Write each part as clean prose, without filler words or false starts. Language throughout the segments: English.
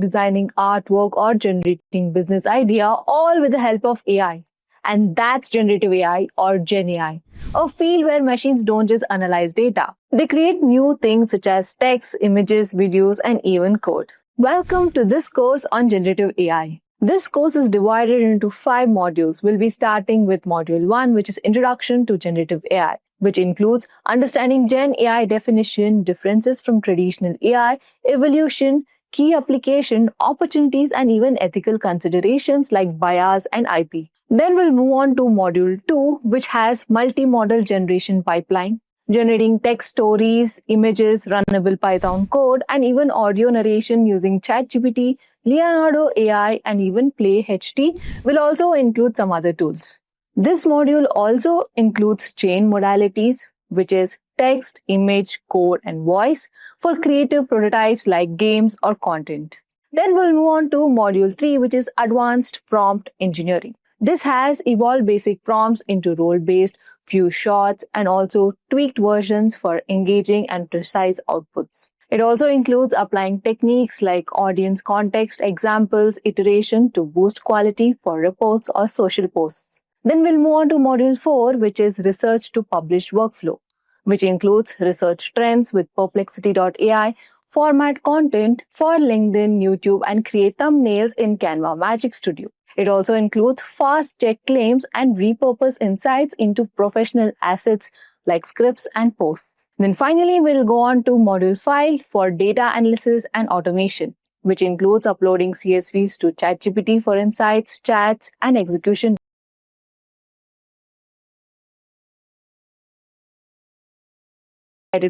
designing artwork, or generating business idea, all with the help of AI. And that's generative AI or Gen AI, a field where machines don't just analyze data. They create new things such as text, images, videos, and even code. Welcome to this course on generative AI. This course is divided into 5 modules. We'll be starting with module 1, which is Introduction to Generative AI, which includes understanding Gen AI definition, differences from traditional AI, evolution, key application, opportunities, and even ethical considerations like bias and IP. Then we'll move on to module 2, which has multimodal generation pipeline, generating text stories, images, runnable Python code, and even audio narration using ChatGPT, Leonardo AI, and even Play HT will also include some other tools. This module also includes chain modalities, which is text, image, code, and voice for creative prototypes like games or content. Then we'll move on to module 3, which is advanced prompt engineering. This has evolved basic prompts into role-based, few shots, and also tweaked versions for engaging and precise outputs. It also includes applying techniques like audience context, examples, iteration to boost quality for reports or social posts. Then we'll move on to module 4, which is research to publish workflow, which includes research trends with perplexity.ai, format content for LinkedIn, YouTube, and create thumbnails in Canva Magic Studio. It also includes fast check claims and repurpose insights into professional assets like scripts and posts. Then finally, we'll go on to module 5 for data analysis and automation, which includes uploading CSVs to ChatGPT for insights, chats, and execution.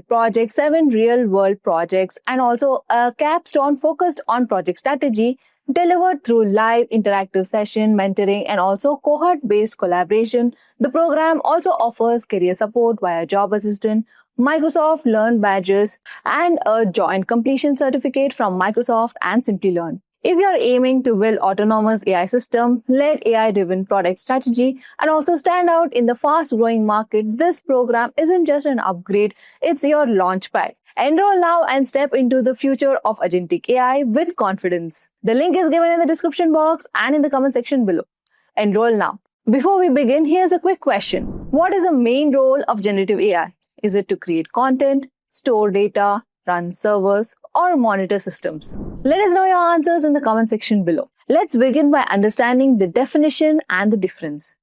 Projects, 7 real-world projects, and also a capstone focused on project strategy delivered through live interactive session, mentoring, and also cohort-based collaboration. The program also offers career support via Job Assistant, Microsoft Learn badges, and a joint completion certificate from Microsoft and Simplilearn. If you're aiming to build autonomous AI system, lead AI-driven product strategy, and also stand out in the fast-growing market, this program isn't just an upgrade, it's your launchpad. Enroll now and step into the future of agentic AI with confidence. The link is given in the description box and in the comment section below. Enroll now. Before we begin, here's a quick question. What is the main role of generative AI? Is it to create content, store data, run servers, or monitor systems? Let us know your answers in the comment section below. Let's begin by understanding the definition and the difference.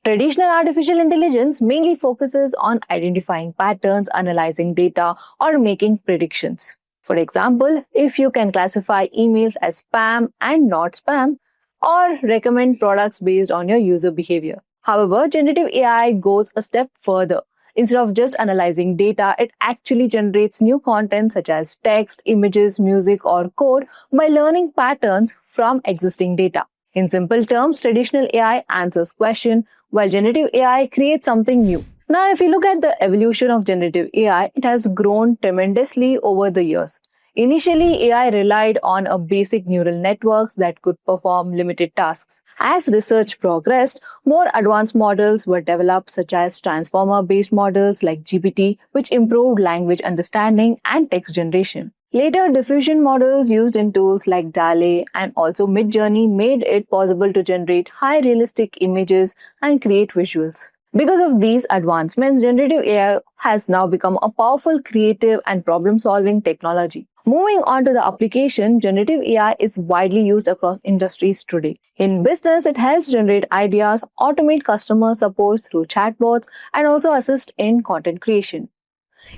Traditional artificial intelligence mainly focuses on identifying patterns, analyzing data, or making predictions. For example, if you can classify emails as spam and not spam, or recommend products based on your user behavior. However, generative AI goes a step further. Instead of just analyzing data, it actually generates new content such as text, images, music, or code by learning patterns from existing data. In simple terms, traditional AI answers questions, while generative AI creates something new. Now, if you look at the evolution of generative AI, it has grown tremendously over the years. Initially, AI relied on a basic neural networks that could perform limited tasks. As research progressed, more advanced models were developed such as transformer-based models like GPT, which improved language understanding and text generation. Later, diffusion models used in tools like DALL-E and also Midjourney made it possible to generate high realistic images and create visuals. Because of these advancements, generative AI has now become a powerful creative and problem-solving technology. Moving on to the application, generative AI is widely used across industries today. In business, it helps generate ideas, automate customer support through chatbots, and also assist in content creation.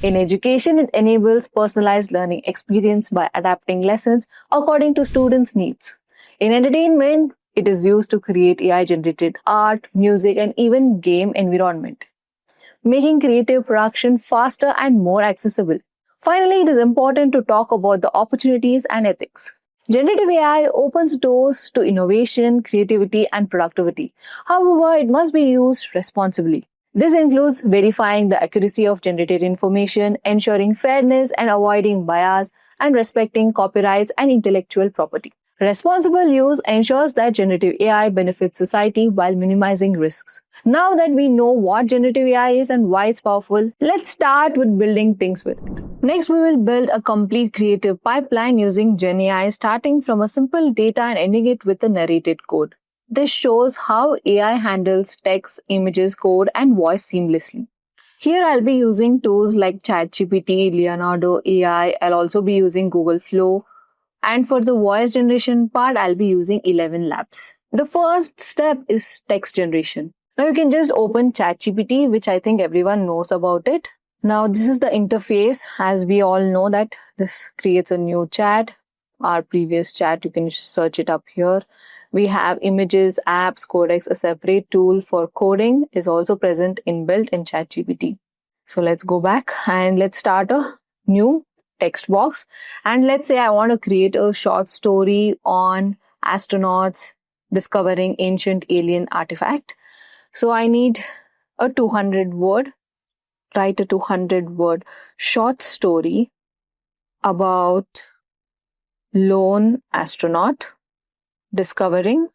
In education, it enables personalized learning experience by adapting lessons according to students' needs. In entertainment, it is used to create AI-generated art, music, and even game environment, making creative production faster and more accessible. Finally, it is important to talk about the opportunities and ethics. Generative AI opens doors to innovation, creativity, and productivity. However, it must be used responsibly. This includes verifying the accuracy of generated information, ensuring fairness and avoiding bias, and respecting copyrights and intellectual property. Responsible use ensures that generative AI benefits society while minimizing risks. Now that we know what generative AI is and why it's powerful, let's start with building things with it. Next, we will build a complete creative pipeline using Gen AI, starting from a simple data and ending it with a narrated code. This shows how AI handles text, images, code, and voice seamlessly. Here I'll be using tools like ChatGPT, Leonardo AI. I'll also be using Google Flow. And for the voice generation part, I'll be using 11 Labs. The first step is text generation. Now you can just open ChatGPT, which I think everyone knows about it. Now this is the interface. As we all know that this creates a new chat. Our previous chat, you can search it up here. We have images, apps, codecs. A separate tool for coding is also present inbuilt in ChatGPT. So let's go back and let's start a new text box. And let's say I want to create a short story on astronauts discovering ancient alien artifact. So I need a 200 word, write a 200 word short story about lone astronaut discovering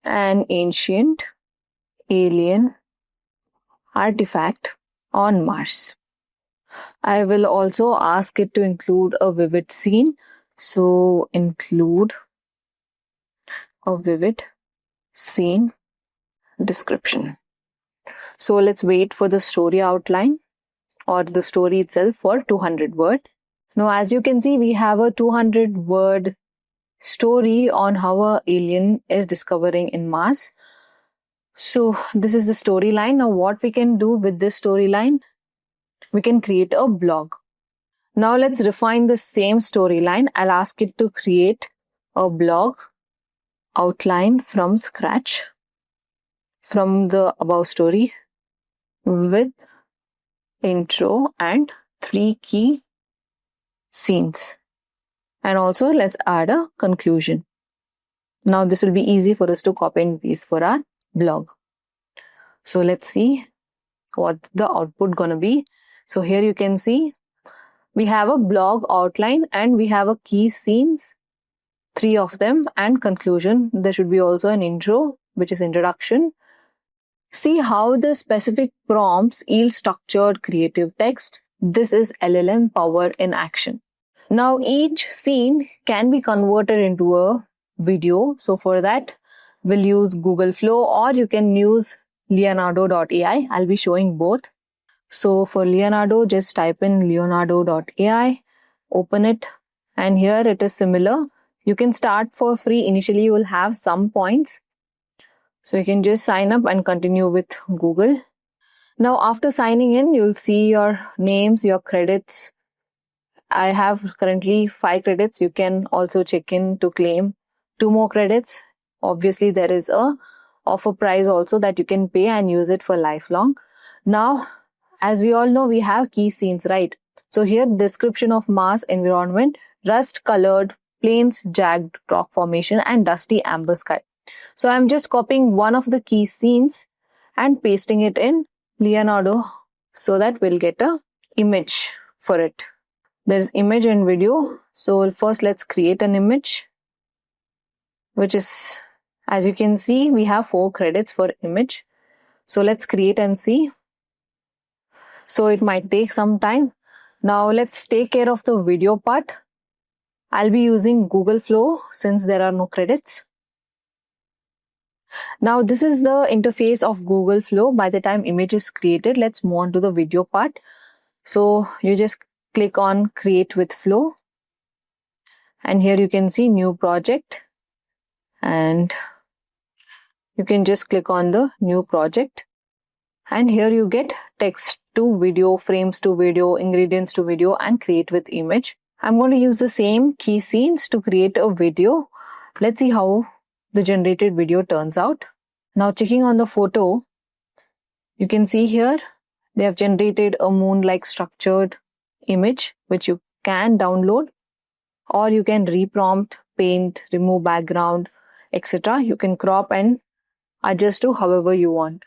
an ancient alien artifact on Mars. I will also ask it to include a vivid scene. So include a vivid scene description. So let's wait for the story outline or the story itself for 200 word. Now, as you can see, we have a 200 word story on how an alien is discovering in Mars. So this is the storyline. Now, what we can do with this storyline? We can create a blog. Now let's refine the same storyline. I'll ask it to create a blog outline from scratch from the above story with intro and 3 key scenes. And also let's add a conclusion. Now this will be easy for us to copy and paste for our blog. So let's see what the output gonna be. So here you can see we have a blog outline and we have a key scenes, 3 of them, and conclusion. There should be also an intro, which is introduction. See how the specific prompts yield structured creative text. This is LLM power in action. Now each scene can be converted into a video. So for that, we'll use Google Flow or you can use Leonardo.ai. I'll be showing both. So for Leonardo, just type in Leonardo.ai, open it, and here it is similar. You can start for free. Initially, you will have some points. So you can just sign up and continue with Google. Now, after signing in, you'll see your names, your credits. I have currently 5 credits. You can also check in to claim 2 more credits. Obviously, there is a offer price also that you can pay and use it for lifelong. Now, as we all know, we have key scenes, right? So here, description of Mars environment, rust-colored plains, jagged rock formation, and dusty amber sky. So I'm just copying one of the key scenes and pasting it in Leonardo so that we'll get a image for it. There's image and video. So first let's create an image, which is, as you can see, we have 4 credits for image. So let's create and see. So it might take some time. Now let's take care of the video part. I'll be using Google Flow since there are no credits. Now this is the interface of Google Flow. By the time image is created, let's move on to the video part. So you just click on Create with Flow. And here you can see New Project. And you can just click on the New Project. And here you get text to video, frames to video, ingredients to video, and create with image. I'm going to use the same key scenes to create a video. Let's see how the generated video turns out. Now checking on the photo, you can see here they have generated a moon-like structured image which you can download, or you can reprompt, paint, remove background, etc. You can crop and adjust to however you want.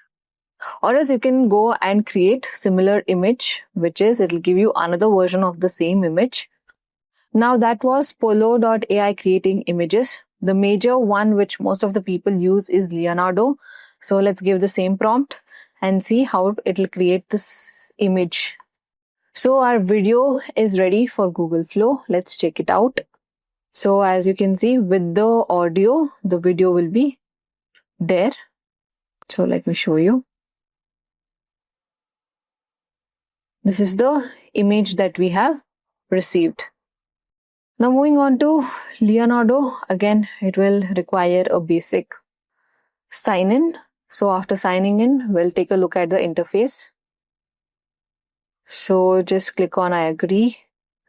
Or else you can go and create similar image, which is it'll give you another version of the same image. Now that was Polo.ai creating images. The major one which most of the people use is Leonardo. So let's give the same prompt and see how it will create this image. So our video is ready for Google Flow. Let's check it out. So as you can see, with the audio, the video will be there. So let me show you. This is the image that we have received. Now moving on to Leonardo, again, it will require a basic sign in. So after signing in, we'll take a look at the interface. So just click on I agree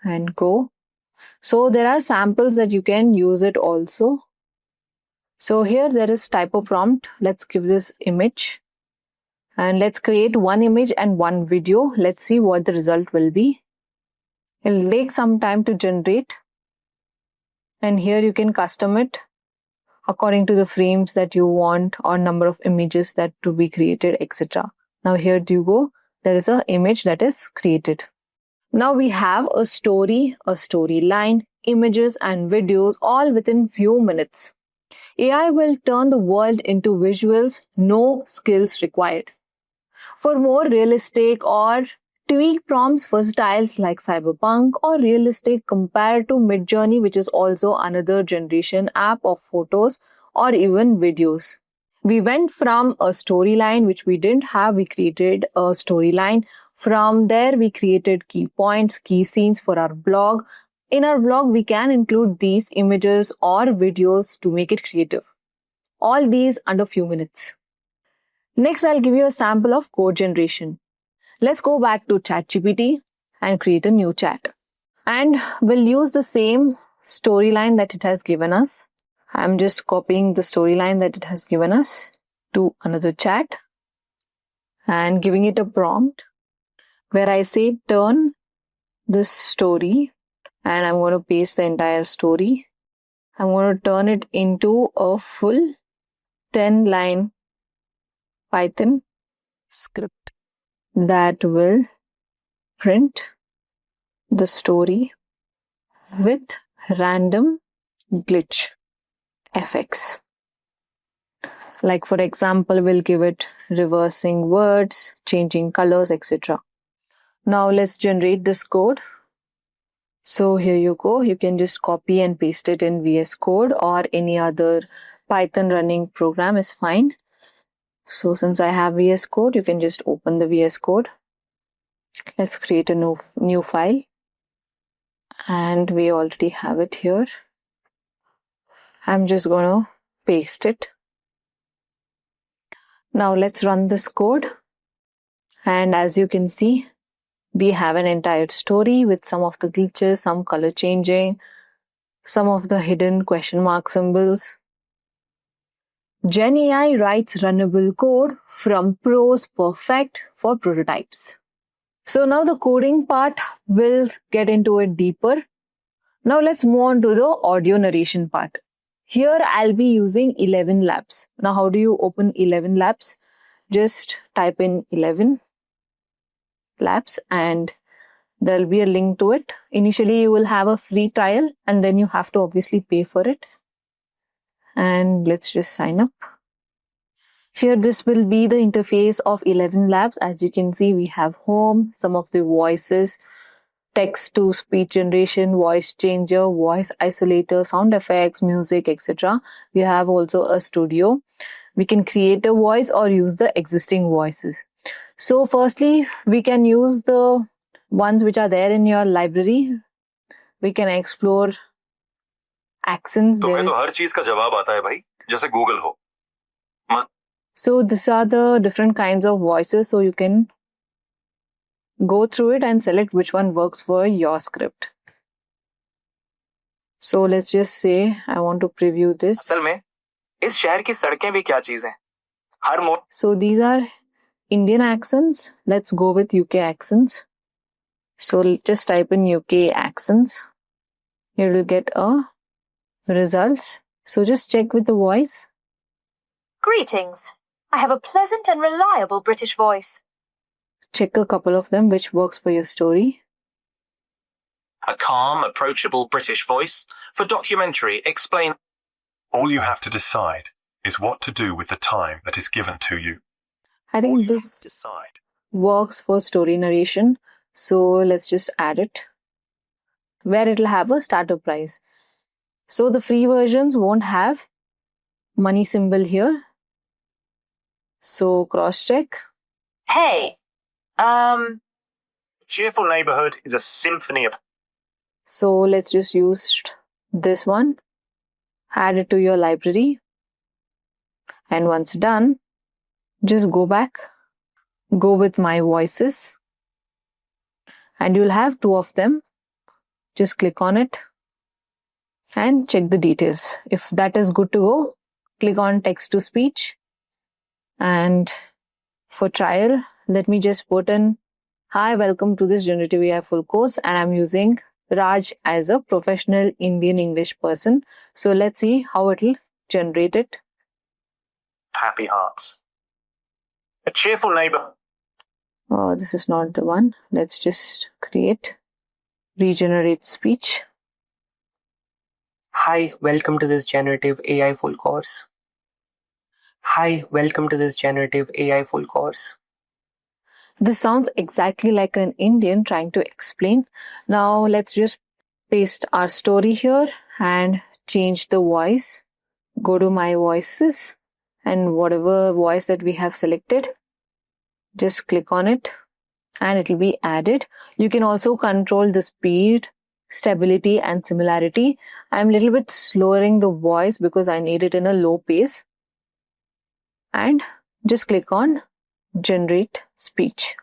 and go. So there are samples that you can use it also. So here there is typo prompt. Let's give this image and let's create one image and one video. Let's see what the result will be. It'll take some time to generate. And here you can custom it according to the frames that you want or number of images that to be created, etc. Now here you go. There is an image that is created. Now we have a story, a storyline, images and videos all within few minutes. AI will turn the world into visuals, no skills required. For more realistic or tweak prompts for styles like cyberpunk or realistic compared to Midjourney, which is also another generation app of photos or even videos. We went from a storyline which we didn't have, we created a storyline. From there, we created key points, key scenes for our blog. In our blog, we can include these images or videos to make it creative. All these under few minutes. Next, I'll give you a sample of code generation. Let's go back to ChatGPT and create a new chat. And we'll use the same storyline that it has given us. I'm just copying the storyline that it has given us to another chat and giving it a prompt where I say turn this story, and I'm going to paste the entire story. I'm going to turn it into a full 10-line Python script that will print the story with random glitch effects. Like for example, we'll give it reversing words, changing colors, etc. Now let's generate this code. So here you go. You can just copy and paste it in VS Code or any other Python running program is fine. So since I have VS Code, you can just open the VS Code. Let's create a new file. And we already have it here. I'm just going to paste it. Now let's run this code. And as you can see, we have an entire story with some of the glitches, some color changing, some of the hidden question mark symbols. Gen AI writes runnable code from prose perfect for prototypes. So now the coding part, will get into it deeper. Now let's move on to the audio narration part. Here I'll be using 11 Labs. Now how do you open 11 Labs? Just type in 11 Labs and there'll be a link to it. Initially you will have a free trial and then you have to obviously pay for it. And let's just sign up. Here this will be the interface of 11 Labs. As you can see, we have home, some of the voices, text to speech generation, voice changer, voice isolator, sound effects, music, etc. We have also a studio. We can create a voice or use the existing voices. So firstly, we can use the ones which are there in your library. We can explore accents. तुम्हें तो हर चीज का जवाब आता है भाई, जैसे Google हो. So these are the different kinds of voices. So you can go through it and select which one works for your script. So let's just say I want to preview this. असल में इस शहर की सड़कें भी क्या चीज हैं? हर मोड़. So these are Indian accents. Let's go with UK accents. So just type in UK accents. You will get a results. So just check with the voice. Greetings. I have a pleasant and reliable British voice. Check a couple of them which works for your story. A calm, approachable British voice. For documentary, explain. All you have to decide is what to do with the time that is given to you. I think this Decide. works for story narration. So let's just add it where it'll have a starter price. So the free versions won't have money symbol here. So cross check. Hey, Cheerful Neighborhood is a symphony of... So let's just use this one. Add it to your library. And once done, just go back. Go with my voices. And you'll have two of them. Just click on it and check the details. If that is good to go, click on text to speech. And for trial, let me just put in, hi, welcome to this Generative AI Full Course. And I'm using Raj as a professional Indian English person. So let's see how it'll generate it. happy hearts. A cheerful neighbor. Oh, this is not the one. Let's just create regenerate speech. Hi, welcome to this Generative AI Full Course. Hi, welcome to this Generative AI Full Course. This sounds exactly like an Indian trying to explain. Now let's just paste our story here and change the voice. Go to my voices and whatever voice that we have selected, just click on it and it will be added. You can also control the speed, stability and similarity. I'm a little bit lowering the voice because I need it in a low pace. And just click on generate speech.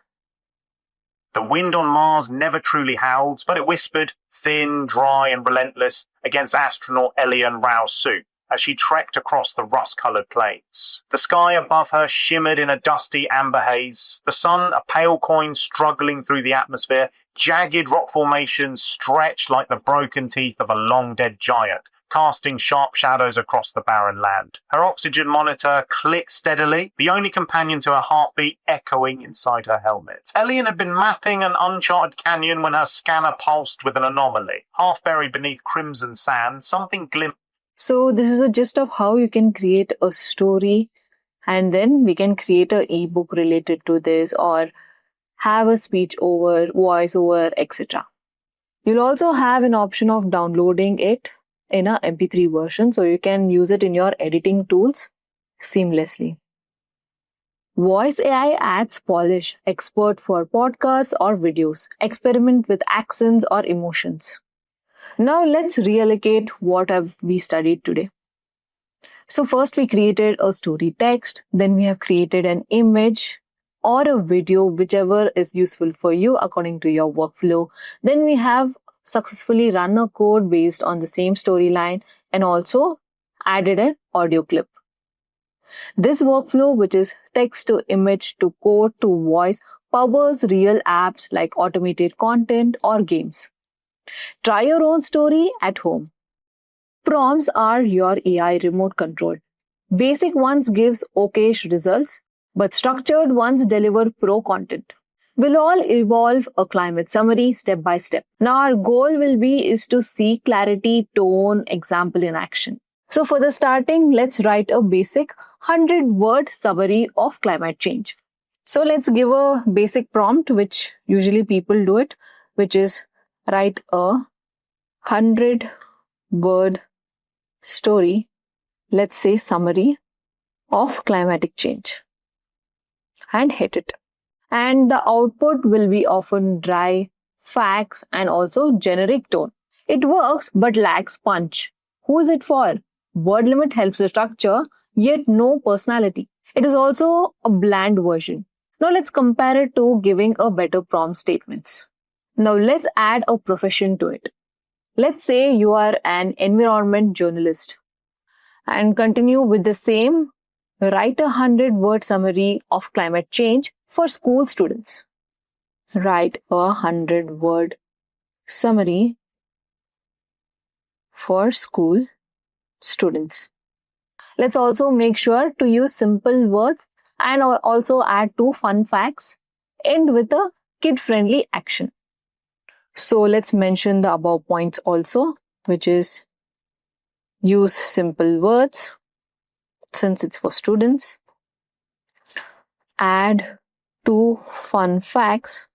The wind on Mars never truly howled, but it whispered, thin, dry and relentless, against astronaut Elian Rao's suit as she trekked across the rust-coloured plains. The sky above her shimmered in a dusty amber haze, the sun a pale coin struggling through the atmosphere, jagged rock formations stretched like the broken teeth of a long-dead giant, casting sharp shadows across the barren land. Her oxygen monitor clicked steadily, the only companion to her heartbeat echoing inside her helmet. Elian had been mapping an uncharted canyon when her scanner pulsed with an anomaly. Half buried beneath crimson sand, something glimmered. So this is a gist of how you can create a story, and then we can create an ebook related to this or have a speech over, voice over, etc. You'll also have an option of downloading it in a MP3 version so you can use it in your editing tools seamlessly. Voice AI adds polish, expert for podcasts or videos, experiment with accents or emotions. Now let's reallocate what have we studied today. So first we created a story text, then we have created an image or a video, whichever is useful for you according to your workflow. Then we have successfully run a code based on the same storyline and also added an audio clip. This workflow, which is text to image to code to voice, powers real apps like automated content or games. Try your own story at home. Prompts are your AI remote control. Basic ones gives okay results, but structured ones deliver pro content. We'll all evolve a climate summary step by step. Now our goal will be is to see clarity, tone, example in action. So for the starting, let's write a basic 100-word summary of climate change. So let's give a basic prompt, which usually people do it, which is write a 100-word story, let's say summary of climatic change, and hit it. And the output will be often dry, facts, and also generic tone. It works but lacks punch. Who is it for? Word limit helps the structure, yet no personality. It is also a bland version. Now let's compare it to giving a better prompt statements. Now let's add a profession to it. Let's say you are an environment journalist and continue with the same. Write a 100-word summary of climate change for school students. Write a 100-word summary for school students. Let's also make sure to use simple words and also add 2 fun facts. End with a kid-friendly action. So let's mention the above points also, which is use simple words since it's for students, add 2 fun facts,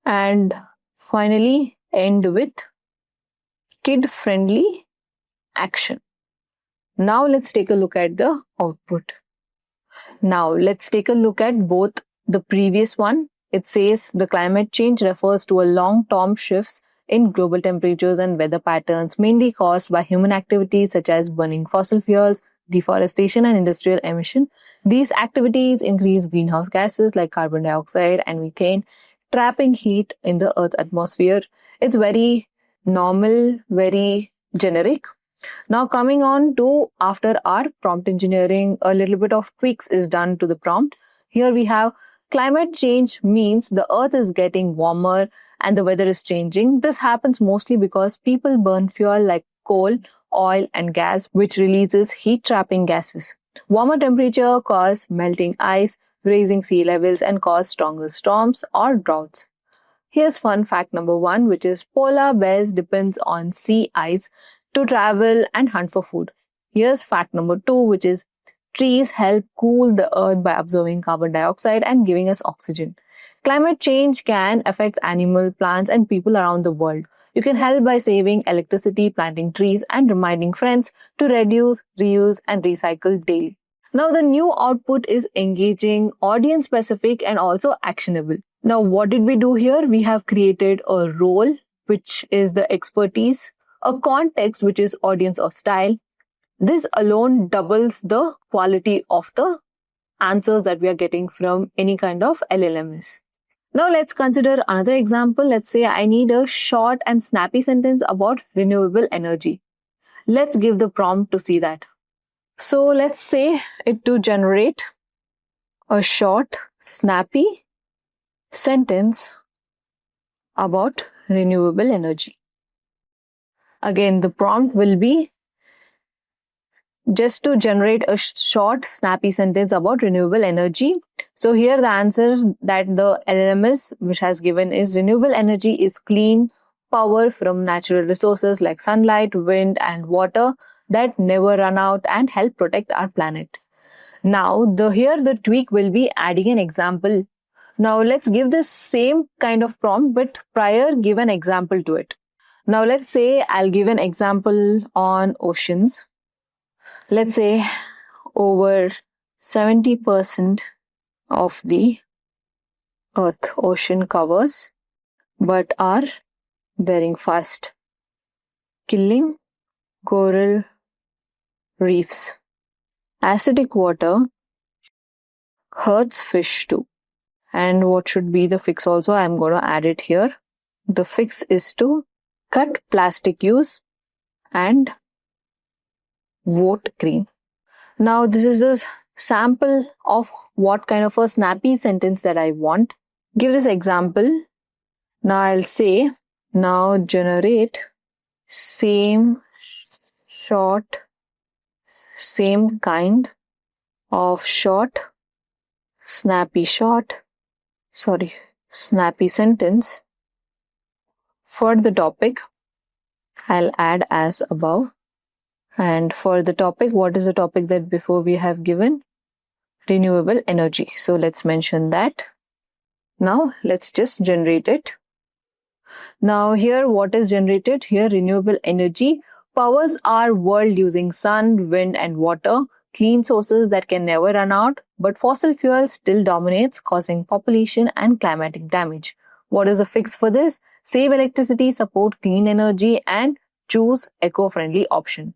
and finally end with kid-friendly action. Now let's take a look at the output. Now let's take a look at both the previous one. It says the climate change refers to a long-term shifts in global temperatures and weather patterns, mainly caused by human activities such as burning fossil fuels, deforestation, and industrial emission. These activities increase greenhouse gases like carbon dioxide and methane, trapping heat in the Earth's atmosphere. It's very normal, very generic. Now coming on to after our prompt engineering, a little bit of tweaks is done to the prompt. Here we have climate change means the earth is getting warmer and the weather is changing. This happens mostly because people burn fuel like coal, oil and gas, which releases heat trapping gases. Warmer temperature cause melting ice, raising sea levels and cause stronger storms or droughts. Here's fun fact number 1, which is polar bears depends on sea ice to travel and hunt for food. Here's fact number 2, which is trees help cool the earth by absorbing carbon dioxide and giving us oxygen. Climate change can affect animal, plants, and people around the world. You can help by saving electricity, planting trees, and reminding friends to reduce, reuse, and recycle daily. Now, the new output is engaging, audience specific, and also actionable. Now, what did we do here? We have created a role, which is the expertise, a context, which is audience or style. This alone doubles the quality of the answers that we are getting from any kind of LLMs. Now, let's consider another example. Let's say I need a short and snappy sentence about renewable energy. Let's give the prompt to see that. So, let's say it to generate a short, snappy sentence about renewable energy. Again, the prompt will be just to generate a short, snappy sentence about renewable energy. So here the answer that the LLMS which has given is renewable energy is clean power from natural resources like sunlight, wind and water that never run out and help protect our planet. Now here the tweak will be adding an example. Now let's give this same kind of prompt but prior give an example to it. Now let's say I'll give an example on oceans. Let's say over 70% of the Earth ocean covers but are bearing fast, killing coral reefs. Acidic water hurts fish too. And what should be the fix also? I'm going to add it here. The fix is to cut plastic use and vote green. Now this is a sample of what kind of a snappy sentence that I want. Give this example. Now I'll say, now generate same short, same kind of short, snappy sentence for the topic. I'll add as above. And for the topic, what is the topic that before we have given? Renewable energy. So let's mention that. Now let's just generate it. Now here what is generated? Here renewable energy powers our world using sun, wind and water, clean sources that can never run out, but fossil fuel still dominates, causing population and climatic damage. What is the fix for this? Save electricity, support clean energy and choose eco-friendly option.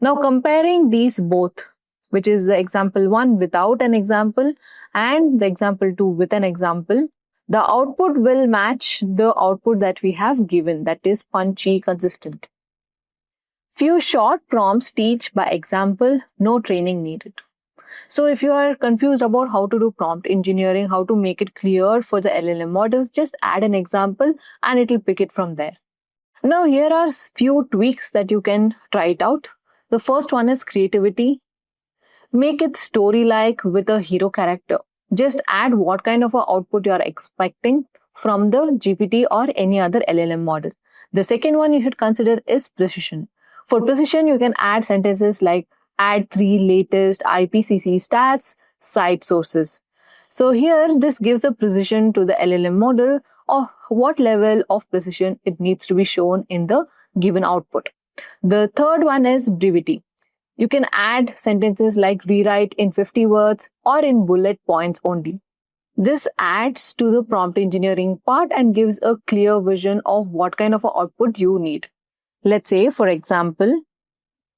Now comparing these both, which is the example 1 without an example and the example 2 with an example, the output will match the output that we have given, that is punchy, consistent. Few short prompts teach by example, no training needed. So if you are confused about how to do prompt engineering, how to make it clear for the LLM models, just add an example and it will pick it from there. Now here are few tweaks that you can try it out. The first one is creativity. Make it story-like with a hero character. Just add what kind of an output you are expecting from the GPT or any other LLM model. The second one you should consider is precision. For precision, you can add sentences like add 3 latest IPCC stats, cite sources. So here, this gives a precision to the LLM model of what level of precision it needs to be shown in the given output. The third one is brevity. You can add sentences like rewrite in 50 words or in bullet points only. This adds to the prompt engineering part and gives a clear vision of what kind of output you need. Let's say, for example,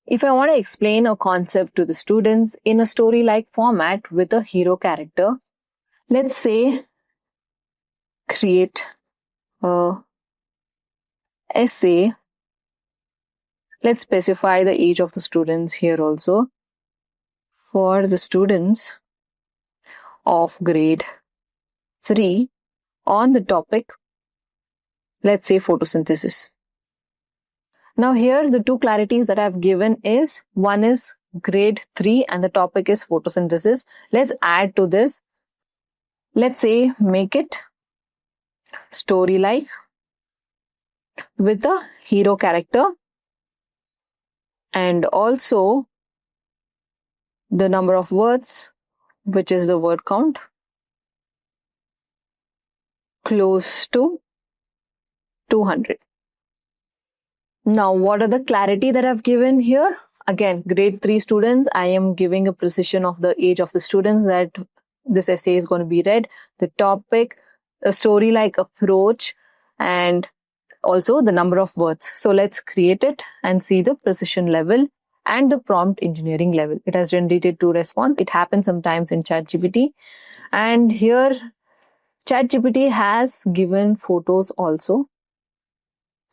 if I want to explain a concept to the students in a story-like format with a hero character, let's say create a essay. Let's specify the age of the students here also. For the students of grade 3 on the topic, let's say photosynthesis. Now here the two clarities that I've given is, one is grade 3 and the topic is photosynthesis. Let's add to this. Let's say make it story-like with a hero character and also the number of words, which is the word count, close to 200. Now, what are the clarity that I've given here? Again, grade 3 students, I am giving a precision of the age of the students that this essay is going to be read, the topic, a story-like approach, and also the number of words. So let's create it and see the precision level and the prompt engineering level. It has generated 2 responses. It happens sometimes in ChatGPT. And here, ChatGPT has given photos also.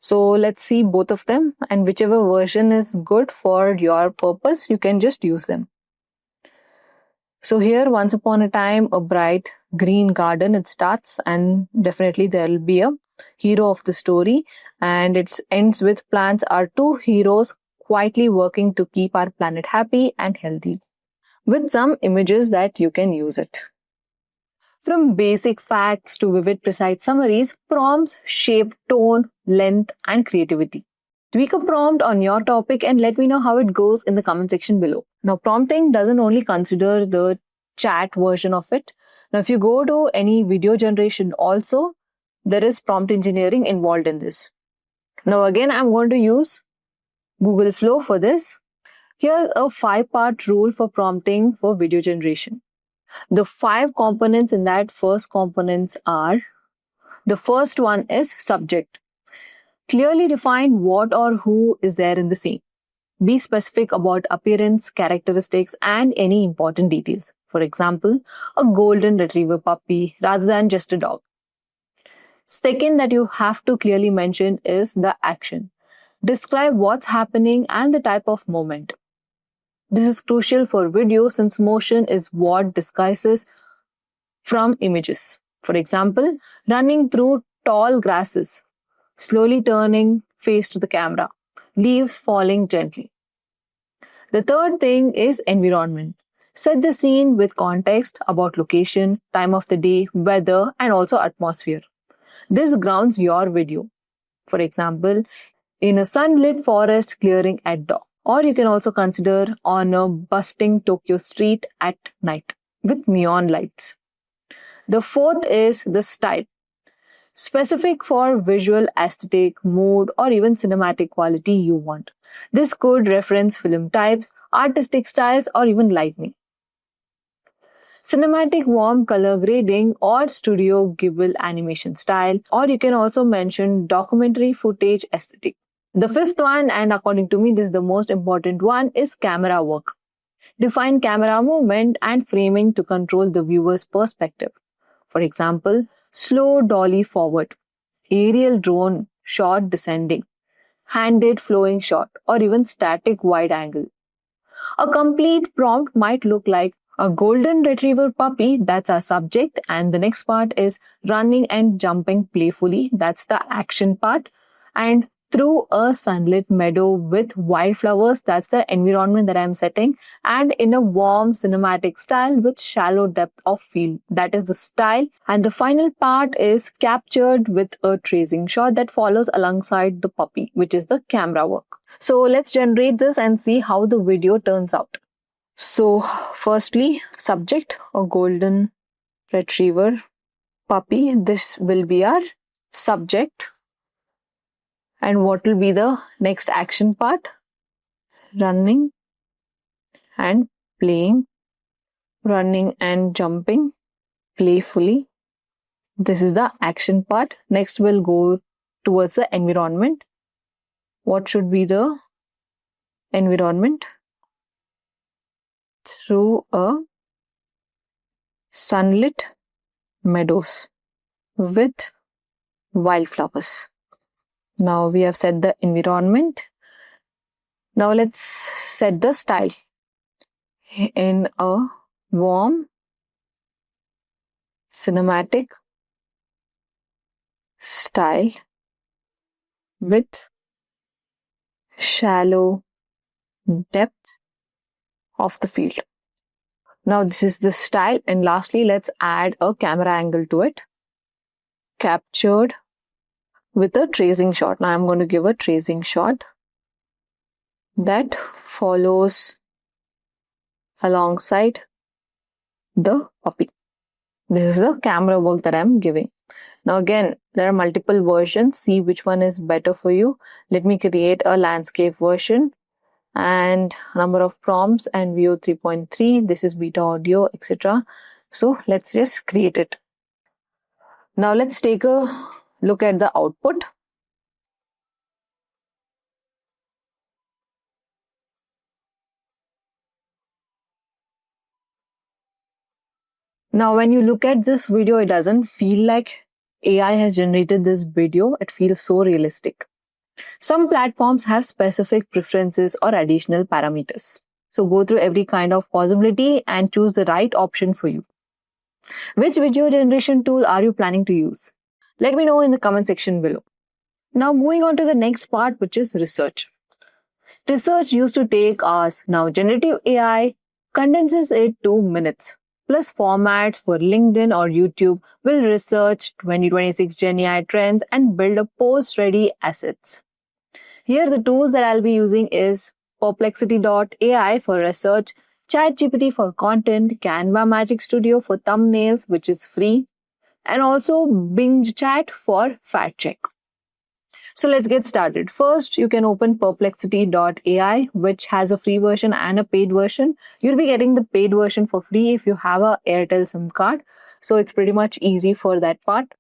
So let's see both of them, and whichever version is good for your purpose, you can just use them. So here, once upon a time, a bright green garden, it starts, and definitely there will be a hero of the story, and it ends with plants are 2 heroes quietly working to keep our planet happy and healthy, with some images that you can use it. From basic facts to vivid, precise summaries, prompts shape tone, length, and creativity. Tweak a prompt on your topic and let me know how it goes in the comment section below. Now, prompting doesn't only consider the chat version of it. Now, if you go to any video generation also, there is prompt engineering involved in this. Now, again, I'm going to use Google Flow for this. Here's a 5-part rule for prompting for video generation. The 5 components in that first components are, the first one is subject. Clearly define what or who is there in the scene. Be specific about appearance, characteristics, and any important details. For example, a golden retriever puppy rather than just a dog. Second that you have to clearly mention is the action. Describe what's happening and the type of moment. This is crucial for video since motion is what disguises from images. For example, running through tall grasses, slowly turning face to the camera, leaves falling gently. The third thing is environment. Set the scene with context about location, time of the day, weather, and also atmosphere. This grounds your video. For example, in a sunlit forest clearing at dawn. Or you can also consider on a bustling Tokyo street at night with neon lights. The fourth is the style. Specific for visual aesthetic, mood, or even cinematic quality you want. This could reference film types, artistic styles, or even lighting. Cinematic warm color grading or Studio Ghibli animation style, or you can also mention documentary footage aesthetic. The fifth one, and according to me this is the most important one, is camera work. Define camera movement and framing to control the viewer's perspective. For example, slow dolly forward, aerial drone shot descending, handed flowing shot, or even static wide angle. A complete prompt might look like a golden retriever puppy, that's our subject, and the next part is running and jumping playfully, that's the action part, and through a sunlit meadow with wildflowers. That's the environment that I'm setting. And in a warm cinematic style with shallow depth of field. That is the style. And the final part is captured with a tracing shot that follows alongside the puppy, which is the camera work. So let's generate this and see how the video turns out. So firstly, subject, a golden retriever puppy. This will be our subject. And what will be the next action part? Running and playing, running and jumping playfully. This is the action part. Next we'll go towards the environment. What should be the environment? Through a sunlit meadows with wildflowers. Now we have set the environment. Now let's set the style. In a warm, cinematic style with shallow depth of the field. Now this is the style, and lastly let's add a camera angle to it. Captured with a tracing shot. Now I'm going to give a tracing shot that follows alongside the puppy. This is the camera work that I'm giving. Now again, there are multiple versions. See which one is better for you. Let me create a landscape version and number of prompts and view 3.3. This is beta audio, etc. So let's just create it. Now let's take a look at the output. Now when you look at this video, it doesn't feel like AI has generated this video. It feels so realistic. Some platforms have specific preferences or additional parameters. So go through every kind of possibility and choose the right option for you. Which video generation tool are you planning to use? Let me know in the comment section below. Now moving on to the next part, which is research. Research used to take hours. Now generative AI condenses it to minutes. Plus formats for LinkedIn or YouTube will research 2026 Gen AI trends and build a post-ready assets. Here the tools that I'll be using is Perplexity.ai for research, ChatGPT for content, Canva Magic Studio for thumbnails, which is free, and also Bing Chat for fact check. So let's get started. First, you can open Perplexity.ai, which has a free version and a paid version. You'll be getting the paid version for free if you have a Airtel SIM card. So it's pretty much easy for that part.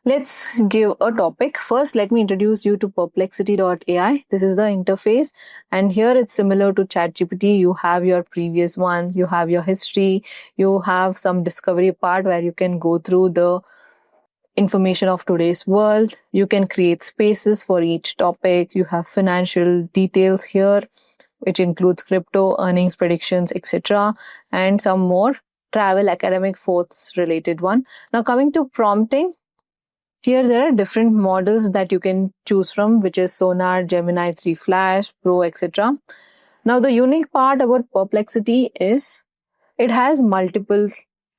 Let's give a topic. First, let me introduce you to Perplexity.ai. This is the interface, and here it's similar to ChatGPT. You have your previous ones, you have your history, you have some discovery part where you can go through the information of today's world. You can create spaces for each topic. You have financial details here, which includes crypto, earnings predictions, etc. and some more travel, academic, forts related one. Now coming to prompting, here there are different models that you can choose from, which is Sonar, Gemini 3 Flash, Pro, etc. Now the unique part about Perplexity is it has multiple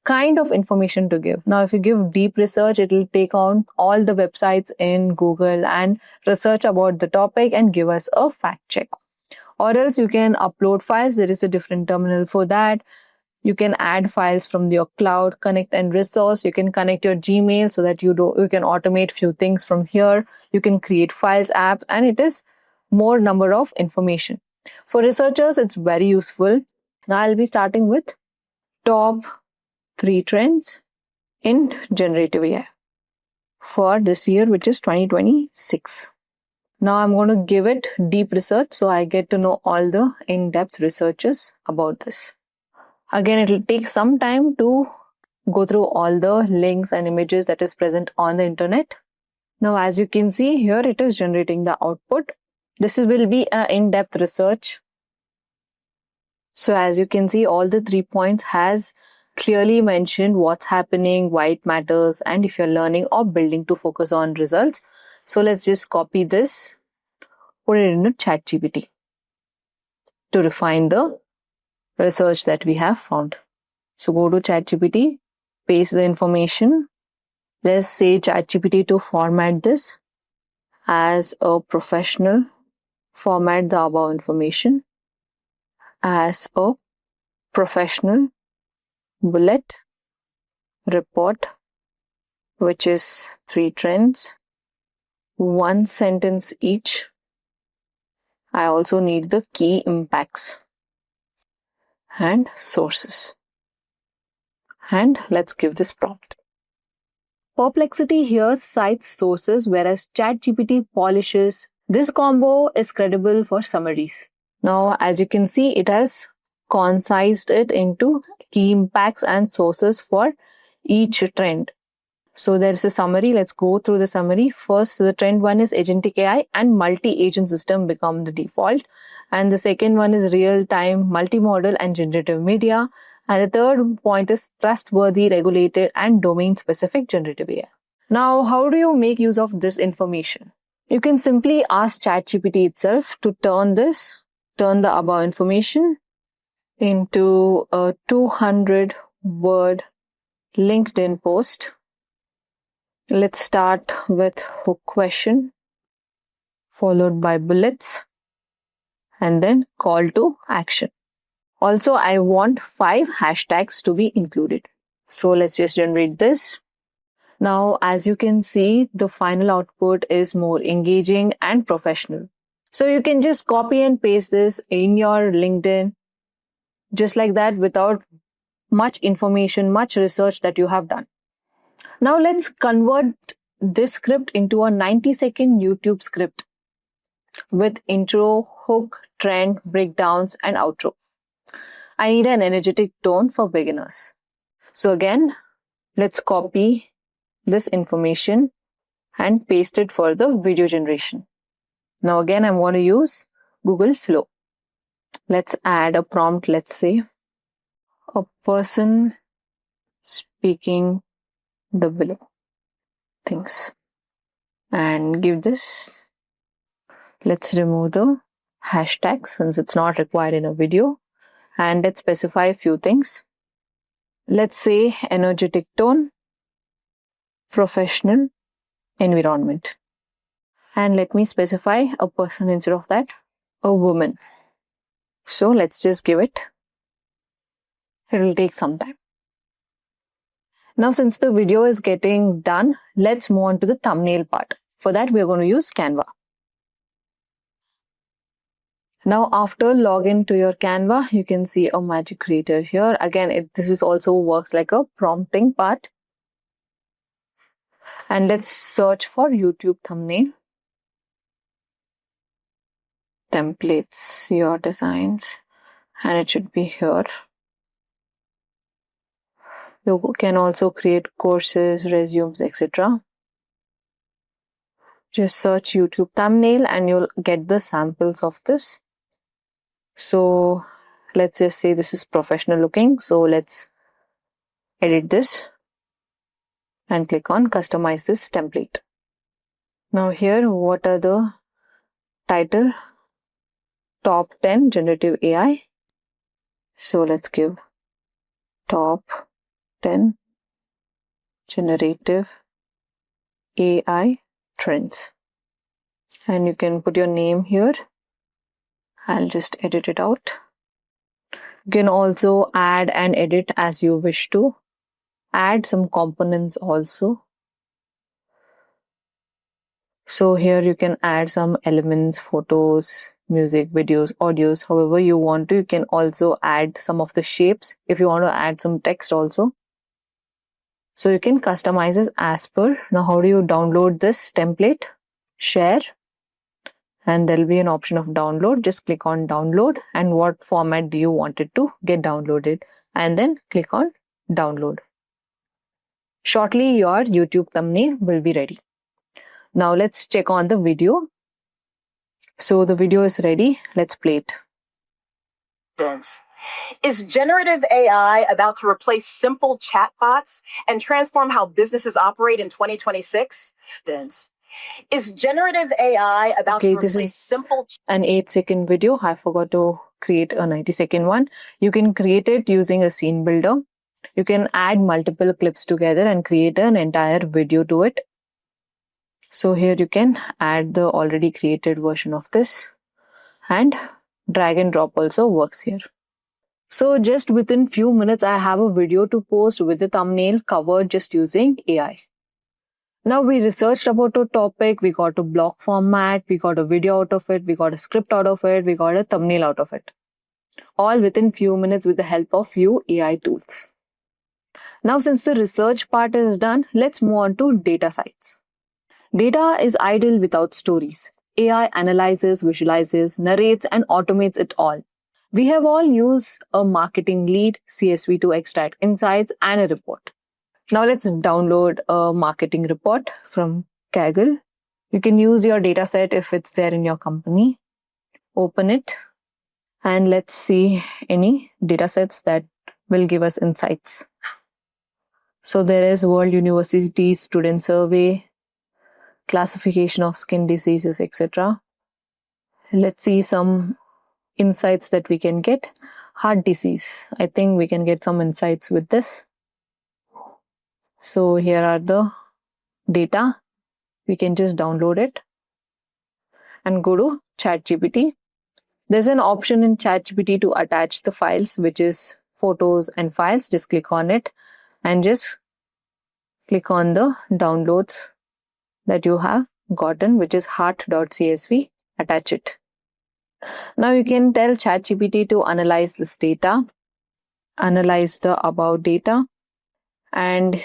kind of information to give. Now if you give deep research, it will take on all the websites in Google and research about the topic and give us a fact check. Or else you can upload files. There is a different terminal for that. You can add files from your cloud, connect and resource. You can connect your Gmail so that you can automate few things from here. You can create files app, and it is more number of information. For researchers, it's very useful. Now I'll be starting with top 3 trends in generative AI for this year, which is 2026. Now I'm going to give it deep research so I get to know all the in-depth researches about this. Again, it will take some time to go through all the links and images that is present on the internet. Now, as you can see here, it is generating the output. This will be an in-depth research. So as you can see, all the 3 points has clearly mentioned what's happening, why it matters, and if you're learning or building to focus on results. So let's just copy this put it into ChatGPT to refine the research that we have found. So go to ChatGPT, paste the information. Let's say ChatGPT to format this as a professional. Format the above information as a professional bullet report, which is 3 trends, 1 sentence each. I also need the key impacts and sources. And let's give this prompt. Perplexity here cites sources, whereas ChatGPT polishes. This combo is credible for summaries. Now, as you can see, it has concised it into key impacts and sources for each trend. So there's a summary. Let's go through the summary. First, the trend one is agentic AI and multi-agent system become the default. And the second one is real-time, multimodal and generative media. And the third point is trustworthy, regulated and domain-specific generative AI. Now, how do you make use of this information? You can simply ask ChatGPT itself to turn the above information into a 200-word LinkedIn post. Let's start with hook question, followed by bullets, and then call to action. Also, I want 5 hashtags to be included. So let's just generate this. Now, as you can see, the final output is more engaging and professional. So you can just copy and paste this in your LinkedIn, just like that, without much information, much research that you have done. Now let's convert this script into a 90-second YouTube script with intro, hook, trend, breakdowns, and outro. I need an energetic tone for beginners. So again, let's copy this information and paste it for the video generation. Now again, I'm going to use Google Flow. Let's add a prompt. Let's say a person speaking the below things, and give this. Let's remove the hashtag since it's not required in a video, and let's specify a few things. Let's say energetic tone, professional, environment, and let me specify a person instead of that, a woman. So let's just give it. It will take some time. Now, since the video is getting done, let's move on to the thumbnail part. For that, we are going to use Canva. Now, after login to your Canva, you can see a magic creator here. Again, this is also works like a prompting part. And let's search for YouTube thumbnail. Templates, your designs, and it should be here. You can also create courses, resumes, etc. Just search YouTube thumbnail and you'll get the samples of this. So let's just say this is professional looking. So let's edit this and click on customize this template. Now here, what are the title? Top 10 generative AI. So let's give top 10 generative AI trends. And you can put your name here. I'll just edit it out. You can also add and edit as you wish to. Add some components also. So here you can add some elements, photos, music, videos, audios, however you want to. You can also add some of the shapes if you want to add some text also. So you can customize this as per. Now, how do you download this template? Share. And there'll be an option of download. Just click on download and what format do you want it to get downloaded, and then click on download. Shortly, your YouTube thumbnail will be ready. Now let's check on the video. So the video is ready. Let's play it. Is generative AI about to replace simple chatbots and transform how businesses operate in 2026? Is generative AI about Okay, to this replace is simple an 8-second video. I forgot to create a 90-second one. You can create it using a scene builder. You can add multiple clips together and create an entire video to it. So here you can add the already created version of this, and drag and drop also works here. So just within few minutes, I have a video to post with the thumbnail covered just using AI. Now we researched about a topic, we got a block format, we got a video out of it, we got a script out of it, we got a thumbnail out of it. All within few minutes with the help of few AI tools. Now since the research part is done, let's move on to data sites. Data is idle without stories. AI analyzes, visualizes, narrates, and automates it all. We have all used a marketing lead, CSV to extract insights and a report. Now let's download a marketing report from Kaggle. You can use your data set if it's there in your company. Open it and let's see any data sets that will give us insights. So there is World University Student Survey, classification of skin diseases, etc. Let's see some insights that we can get. Heart disease. I think we can get some insights with this. So here are the data. We can just download it and go to ChatGPT. There's an option in ChatGPT to attach the files, which is photos and files. Just click on it and just click on the downloads that you have gotten, which is heart.csv. Attach it. Now you can tell ChatGPT to analyze this data, analyze the above data, and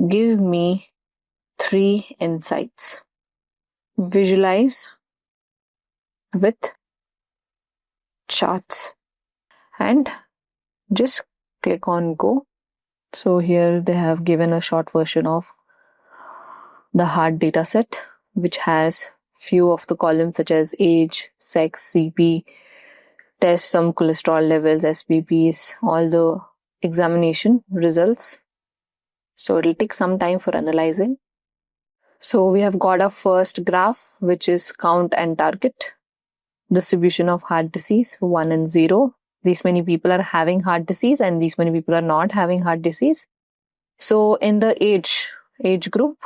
give me 3 insights. Visualize with charts and just click on go. So here they have given a short version of the heart data set, which has few of the columns such as age, sex, CP, test some cholesterol levels, SPPs, all the examination results. So it'll take some time for analyzing. So we have got a first graph, which is count and target. Distribution of heart disease, 1 and 0. These many people are having heart disease and these many people are not having heart disease. So in the age group,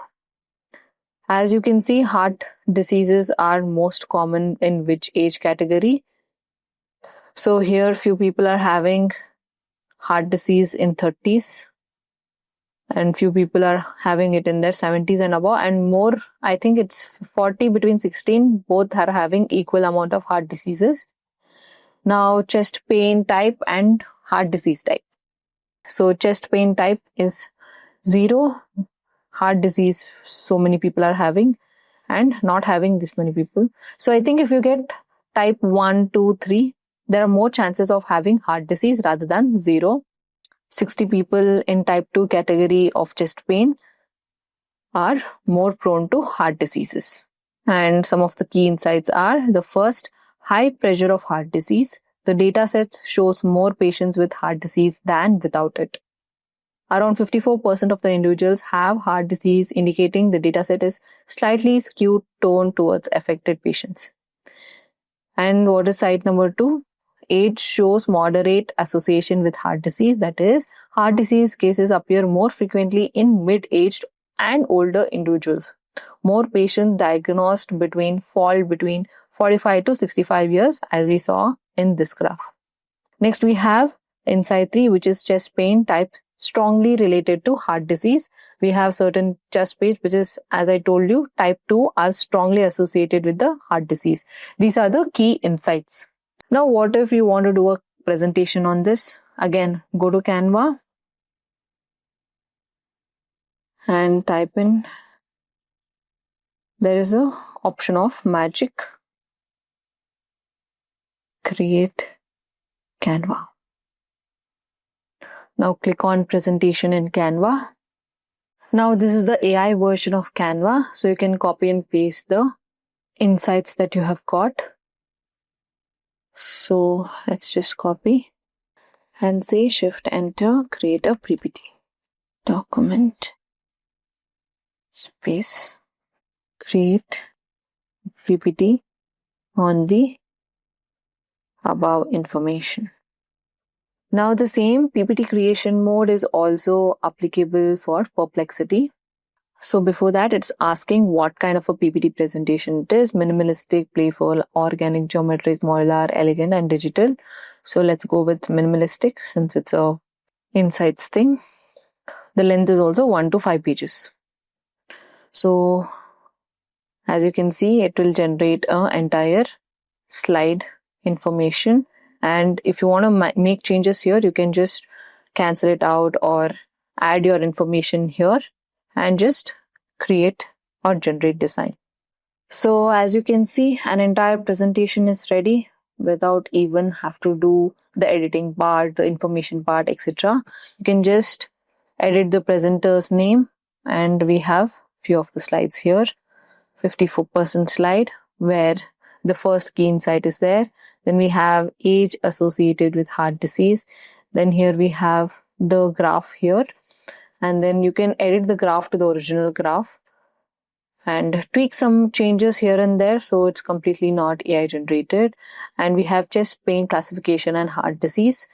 as you can see, heart diseases are most common in which age category. So here few people are having heart disease in 30s and few people are having it in their 70s and above, and more, I think it's 40 between 16, both are having equal amount of heart diseases. Now chest pain type and heart disease type. So chest pain type is 0, heart disease so many people are having and not having this many people. So I think if you get type 1, 2, 3, there are more chances of having heart disease rather than 0. 60 people in type 2 category of chest pain are more prone to heart diseases. And some of the key insights are: the first, high pressure of heart disease. The data set shows more patients with heart disease than without it. Around 54% of the individuals have heart disease, indicating the dataset is slightly skewed toned towards affected patients. And what is site number 2? Age shows moderate association with heart disease. That is, heart disease cases appear more frequently in mid-aged and older individuals. More patients diagnosed fall between 45 to 65 years, as we saw in this graph. Next, we have insight 3, which is chest pain type strongly related to heart disease. We have certain chest pain, which is, as I told you, type 2 are strongly associated with the heart disease. These are the key insights. Now, what if you want to do a presentation on this? Again, go to Canva and type in, there is a option of magic, create Canva. Now click on presentation in Canva. Now this is the AI version of Canva. So you can copy and paste the insights that you have got. So let's just copy and say shift enter, create a PPT. Document, space, create PPT on the above information. Now the same PPT creation mode is also applicable for Perplexity. So before that, it's asking what kind of a PPT presentation it is: minimalistic, playful, organic, geometric, modular, elegant, and digital. So let's go with minimalistic since it's a insights thing. The length is also 1 to 5 pages. So as you can see, it will generate an entire slide information. And if you want to make changes here, you can just cancel it out or add your information here and just create or generate design. So as you can see, an entire presentation is ready without even have to do the editing part, the information part, etc. You can just edit the presenter's name, and we have few of the slides here. 54% slide where the first key insight is there. Then we have age associated with heart disease. Then here we have the graph here, and then you can edit the graph to the original graph and tweak some changes here and there so it's completely not AI generated. And we have chest pain classification and heart disease,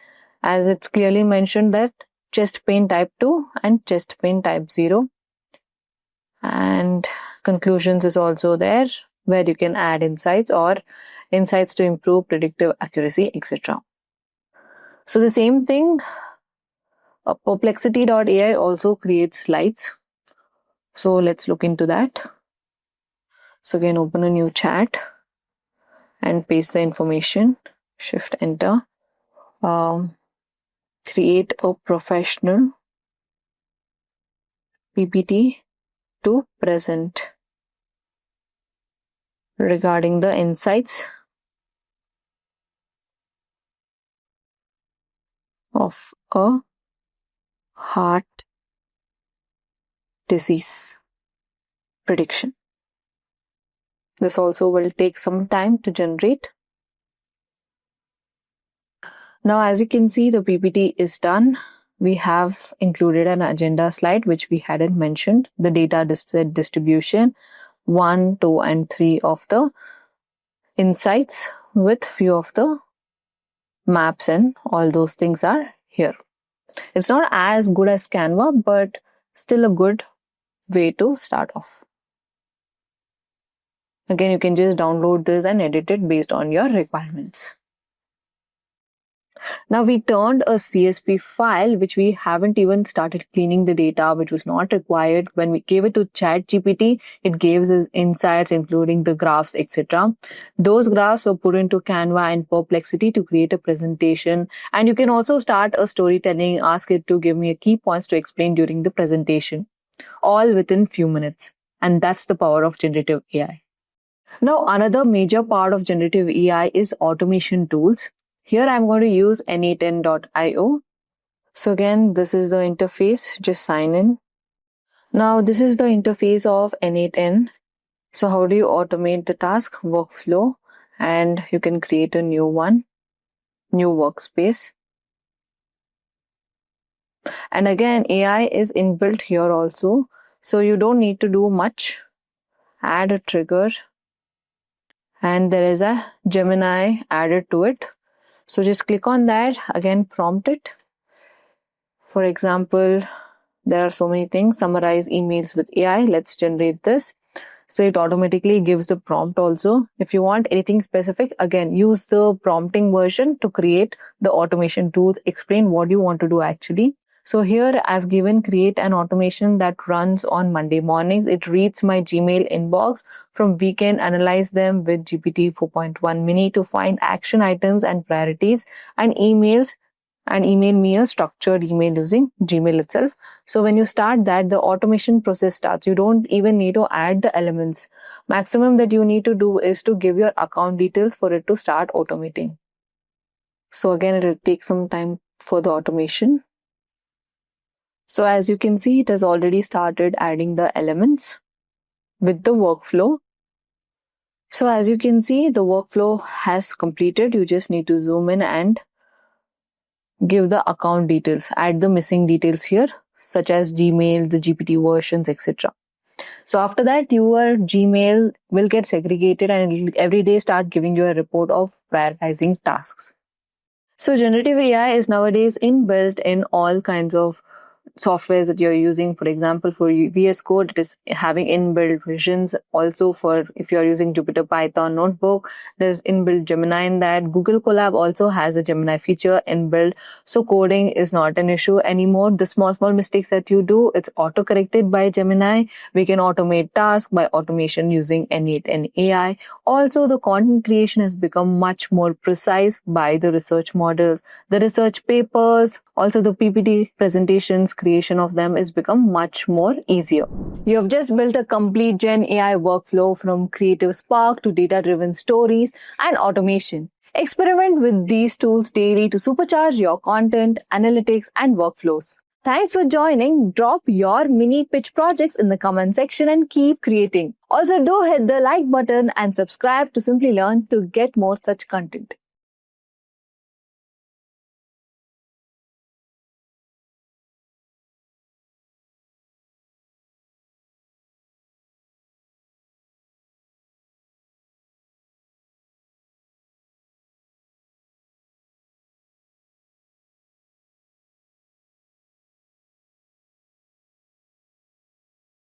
as it's clearly mentioned that chest pain type 2 and chest pain type 0. And conclusions is also there where you can add insights or insights to improve predictive accuracy, etc. So the same thing, Perplexity.ai also creates slides. So let's look into that. So again, open a new chat and paste the information, shift enter. Create a professional PPT to present regarding the insights of a heart disease prediction. This also will take some time to generate. Now, as you can see, the PPT is done. We have included an agenda slide, which we hadn't mentioned, the data distribution, 1, 2, and 3 of the insights with few of the maps, and all those things are here. It's not as good as Canva, but still a good way to start off. Again, you can just download this and edit it based on your requirements. Now we turned a CSV file, which we haven't even started cleaning the data, which was not required. When we gave it to ChatGPT, it gave us insights, including the graphs, etc. Those graphs were put into Canva and Perplexity to create a presentation. And you can also start a storytelling, ask it to give me a key points to explain during the presentation, all within few minutes. And that's the power of generative AI. Now, another major part of generative AI is automation tools. Here I'm going to use na10.io. So again, this is the interface, just sign in. Now this is the interface of na10. So how do you automate the task workflow? And you can create a new one, new workspace. And again, AI is inbuilt here also. So you don't need to do much. Add a trigger. And there is a Gemini added to it. So just click on that, again prompt it. For example, there are so many things, summarize emails with AI. Let's generate this. So it automatically gives the prompt also. If you want anything specific, again, use the prompting version to create the automation tools, explain what you want to do actually. So here I've given create an automation that runs on Monday mornings. It reads my Gmail inbox from weekend, analyze them with GPT 4.1 mini to find action items and priorities, and email me a structured email using Gmail itself. So when you start that, the automation process starts. You don't even need to add the elements. Maximum that you need to do is to give your account details for it to start automating. So again, it will take some time for the automation. So as you can see, it has already started adding the elements with the workflow. So as you can see, the workflow has completed. You just need to zoom in and give the account details, add the missing details here, such as Gmail, the GPT versions, etc. So after that, your Gmail will get segregated and it'll every day start giving you a report of prioritizing tasks. So generative AI is nowadays inbuilt in all kinds of softwares that you're using. For example, for VS Code, it is having inbuilt visions. Also, for if you're using Jupyter Python Notebook, there's inbuilt Gemini in that. Google Colab also has a Gemini feature inbuilt. So coding is not an issue anymore. The small mistakes that you do, it's auto-corrected by Gemini. We can automate tasks by automation using N8 and AI. Also, the content creation has become much more precise by the research models. The research papers, also the PPT presentations, creation of them is become much more easier. You have just built a complete Gen AI workflow from creative spark to data-driven stories and automation. Experiment with these tools daily to supercharge your content, analytics, and workflows. Thanks for joining. Drop your mini pitch projects in the comment section and keep creating. Also, do hit the like button and subscribe to Simply Learn to get more such content.